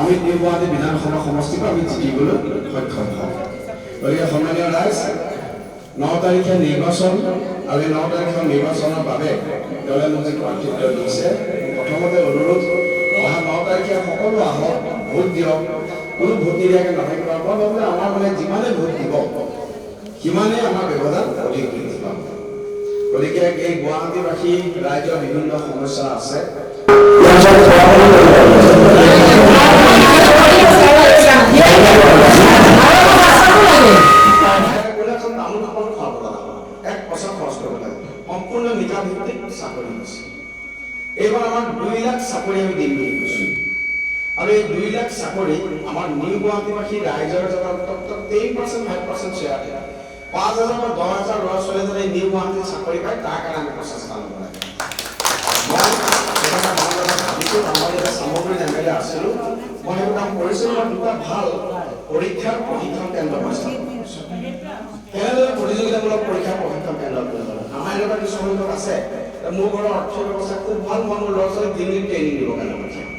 আমি নিউ গুৱাহাটী বিধানসভা সমষ্টিক আমি জিকিবলৈ সক্ষম হওঁ। গতিকে সন্মানীয় ৰাইজ 9 তাৰিখে নিৰ্বাচন আৰু 9 তাৰিখৰ নিৰ্বাচনৰ বাবে দলে মোক যি প্ৰাৰ্থিত্ব দিছে প্ৰথমতে অনুৰোধ অহা 9 তাৰিখে সকলো আহক ভোট দিয়ক কোনো ভোট নিদিয়াকৈ নহয় মই ভাবোঁ আমাৰ মানে যিমানে ভোট দিব সিমানেই আমাৰ ব্যৱধান অধিক বৃদ্ধি পাব। গতিকে এই গুৱাহাটীবাসী ৰাইজৰ বিভিন্ন সমস্যা আছে সম্পূৰ্ণ নিকাভিত্তিক চাকৰি হৈছে। এইবাৰ আমাৰ 2 লাখ চাকৰি আমি দিম বুলি কৈছোঁ আৰু এই 2 লাখ চাকৰি আমাৰ নিউ গুৱাহাটীবাসী ৰাইজৰ যাতে 10% 5% শ্বেয়াৰ দিয়ে 5,000 বা 10,000 ল'ৰা ছোৱালী যাতে নিউ গুৱাহাটীত চাকৰি পায় তাৰ কাৰণে আমি প্ৰচেষ্টা ল'ব লাগে। আমাৰ যেতিয়া সামগ্ৰী এমএলএ আছিলোঁ মই সেইটো কাম কৰিছিলোঁ মই 2টা ভাল পৰীক্ষাৰ প্ৰশিক্ষণ কেন্দ্ৰ পাইছোঁ। কেনেদৰে প্ৰতিযোগিতামূলক পৰীক্ষাৰ প্ৰশিক্ষণ কেন্দ্ৰ আমাৰ এনেকুৱা কিছু সংখ্যক আছে মোৰ ঘৰৰ অৰ্থ ব্যৱস্থা খুব ভাল মই মোৰ ল'ৰা ছোৱালীক দিল্লীত ট্ৰেইনিং দিব কাৰণে পঠিয়াম।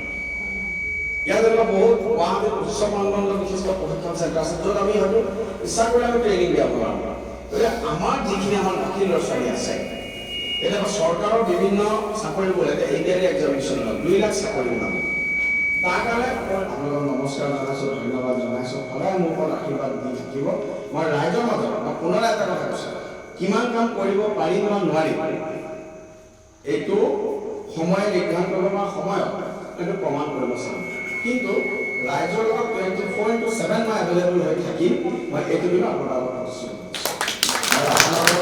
ইয়াত এনেকুৱা বহুত গুৱাহাটীত উচ্চ মানদণ্ড বিশিষ্ট প্ৰশিক্ষণ চেণ্টাৰ আছে য'ত আমি হয়তো ইচ্ছা কৰি আমি ট্ৰেইনিং দিয়াব পাৰোঁ। গতিকে আমাৰ যিখিনি আমাৰ বাকী ল'ৰা ছোৱালী আছে এতিয়া চৰকাৰৰ বিভিন্ন চাকৰি বোলে এডিআৰই এক্সামিনেশ্যন 2 লাখ চাকৰি ওলাব। তাৰ কাৰণে আপোনালোকক নমস্কাৰ জনাইছোঁ, ধন্যবাদ জনাইছোঁ। সদায় মোৰ ওপৰত আশীৰ্বাদ দি থাকিব। মই ৰাইজৰ মাজত মই পুনৰ এটা কথা কৈছোঁ কিমান কাম কৰিব পাৰিম বা নোৱাৰিম এইটো সময় নিৰ্ধাৰণ কৰিব বা সময়ত এইটো প্ৰমাণ কৰিব চাম। কিন্তু ৰাইজৰ লগত 24/7 মই এভেইলেবল হৈ থাকিম মই এইটো কিন্তু আপোনালোকৰ কৈছোঁ। আৰু আপোনালোকৰ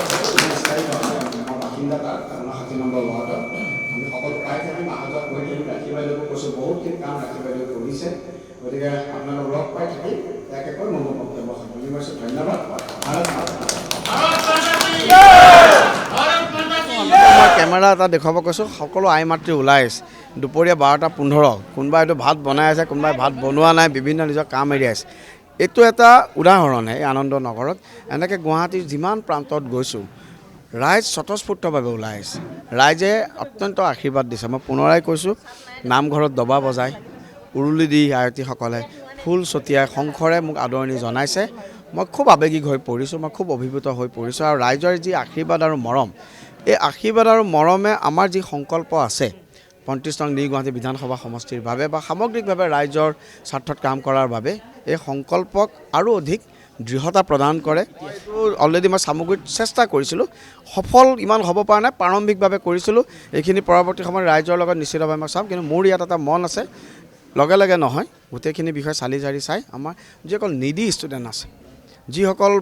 বাসিন্দা তাত 60 নম্বৰ ৱাৰ্ডত আমি সকলো পাই থাকিম অহা যোৱা কৰি থাকিম। ৰাখী বাইদেউকো কৈছোঁ বহুতখিনি কাম ৰাখী বাইদেউ কৰিছে। গতিকে আপোনালোক লগ পাই থাকিম তাকে কৈ মই মোৰ বক্তব্য সামৰণি মাৰিছোঁ। ধন্যবাদ। মই কেমেৰা এটা দেখুৱাব কৈছোঁ সকলো আই মাতৃ ওলাই আছে দুপৰীয়া 12:15 কোনোবাই এইটো ভাত বনাই আছে কোনোবাই ভাত বনোৱা নাই বিভিন্ন নিজৰ কাম এৰি আছে। এইটো এটা উদাহৰণহে এই আনন্দ নগৰত এনেকৈ গুৱাহাটীৰ যিমান প্ৰান্তত গৈছোঁ ৰাইজ স্বতঃস্ফূৰ্তভাৱে ওলাই আছে। ৰাইজে অত্যন্ত আশীৰ্বাদ দিছে। মই পুনৰাই কৈছোঁ নামঘৰত দবা বজাই উৰুলি দি আয়তীসকলে ফুল ছটিয়াই শংখৰে মোক আদৰণি জনাইছে। মই খুব আৱেগিক হৈ পৰিছোঁ, মই খুব অভিভূত হৈ পৰিছোঁ। আৰু ৰাইজৰ যি আশীৰ্বাদ আৰু মৰম এই আশীৰ্বাদ আৰু মৰমে আমাৰ যি সংকল্প আছে 35 নং নিউ গুৱাহাটী বিধানসভা সমষ্টিৰ বাবে বা সামগ্ৰিকভাৱে ৰাইজৰ স্বাৰ্থত কাম কৰাৰ বাবে এই সংকল্পক আৰু অধিক দৃঢ়তা প্ৰদান কৰে। এইটো অলৰেডি মই সামগ্ৰীত চেষ্টা কৰিছিলোঁ, সফল ইমান হ'ব পৰা নাই, প্ৰাৰম্ভিকভাৱে কৰিছিলোঁ। এইখিনি পৰৱৰ্তী সময়ত ৰাইজৰ লগত নিশ্চিতভাৱে মই চাম। কিন্তু মোৰ ইয়াত এটা মন আছে লগে লগে নহয় গোটেইখিনি বিষয় চালি জাৰি চাই আমাৰ যিসকল নিডি ষ্টুডেণ্ট আছে যিসকল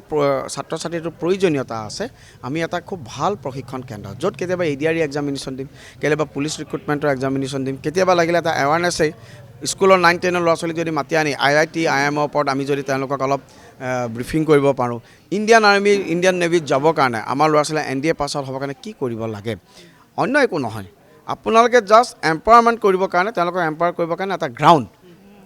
ছাত্ৰ ছাত্ৰীটোৰ প্ৰয়োজনীয়তা আছে আমি এটা খুব ভাল প্ৰশিক্ষণ কেন্দ্ৰ য'ত কেতিয়াবা এডিআৰই এক্সামিনেশ্যন দিম, কেতিয়াবা পুলিচ ৰিক্ৰুটমেণ্টৰ এক্সামিনেশ্যন দিম, কেতিয়াবা লাগিলে এটা এৱাৰনেছেই স্কুলৰ 9-10 ল'ৰা ছোৱালীক যদি মাতি আনি IIT IIMৰ ওপৰত আমি যদি তেওঁলোকক অলপ ব্ৰিফিং কৰিব পাৰোঁ। ইণ্ডিয়ান আৰ্মি ইণ্ডিয়ান নেভিত যাবৰ কাৰণে আমাৰ ল'ৰা ছোৱালীয়ে NDA পাছ আউট হ'বৰ কাৰণে কি কৰিব লাগে অন্য একো নহয়। আপোনালোকে জাষ্ট এম্পাৱাৰমেণ্ট কৰিবৰ কাৰণে তেওঁলোকক এম্পাৱাৰ কৰিবৰ কাৰণে এটা গ্ৰাউণ্ড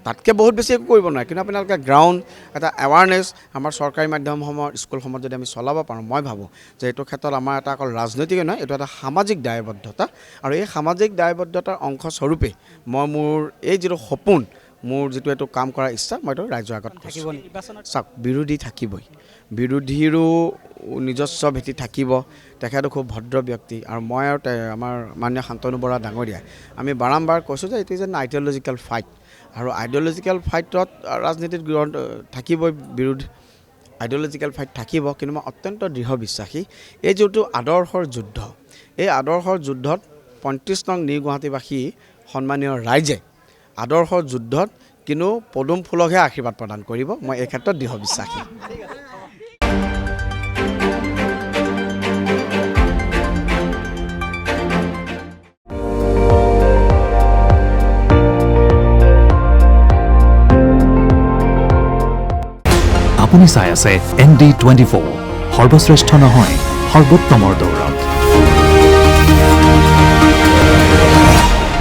তাতকৈ বহুত বেছি একো কৰিব নোৱাৰে। কিন্তু আপোনালোকে গ্ৰাউণ্ড এটা এৱাৰনেছ আমাৰ চৰকাৰী মাধ্যমসমূহৰ স্কুলসমূহত যদি আমি চলাব পাৰোঁ মই ভাবোঁ যে এইটো ক্ষেত্ৰত আমাৰ এটা অকল ৰাজনৈতিক নহয় এইটো এটা সামাজিক দায়বদ্ধতা। আৰু এই সামাজিক দায়বদ্ধতাৰ অংশস্বৰূপে মই মোৰ এই যিটো সপোন মোৰ যিটো এইটো কাম কৰাৰ ইচ্ছা মই এইটো ৰাইজৰ আগত থাকিব। চাওক বিৰোধী থাকিবই, বিৰোধীৰো নিজস্ব ভেটি থাকিব। তেখেতো খুব ভদ্ৰ ব্যক্তি আৰু মই আৰু আমাৰ মাননীয় শান্তনু বৰা ডাঙৰীয়াই আমি বাৰম্বাৰ কৈছোঁ যে ইট ইজ এন আইডিঅলজিকেল ফাইট। আৰু আইডিঅলজিকেল ফাইটত ৰাজনীতিত থাকিবই বিৰোধ আইডিঅলজিকেল ফাইট থাকিব। কিন্তু মই অত্যন্ত দৃঢ় বিশ্বাসী এই যিটো আদৰ্শৰ যুদ্ধ এই আদৰ্শৰ যুদ্ধত 35 নং নিউ গুৱাহাটীবাসী সন্মানীয় ৰাইজে আদৰ্শৰ যুদ্ধত কিন্তু পদুম ফুলকহে আশীৰ্বাদ প্ৰদান কৰিব। মই এই ক্ষেত্ৰত দৃঢ় বিশ্বাসী। আপুনি চাই আছে ND24 সৰ্বশ্ৰেষ্ঠ নহয় সৰ্বোত্তমৰ দৌৰত।